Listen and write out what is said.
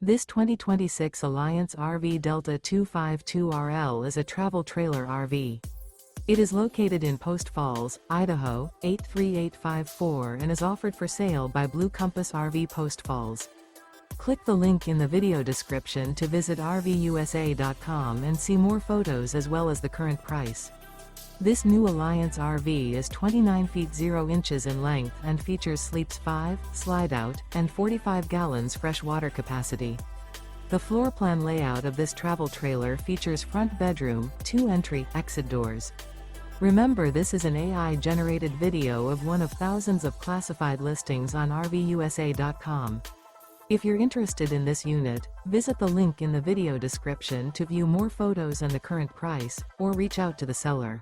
This 2026 Alliance RV Delta 252RL is a travel trailer RV. It is located in Post Falls, Idaho, 83854 and is offered for sale by Blue Compass RV Post Falls. Click the link in the video description to visit RVUSA.com and see more photos as well as the current price. This new Alliance RV is 29 feet 0 inches in length and features Sleeps 5, Slideout, and 45 gallons fresh water capacity. The floor plan layout of this travel trailer features front bedroom, 2 entry/exit doors. Remember, this is an AI-generated video of one of thousands of classified listings on RVUSA.com. If you're interested in this unit, visit the link in the video description to view more photos and the current price, or reach out to the seller.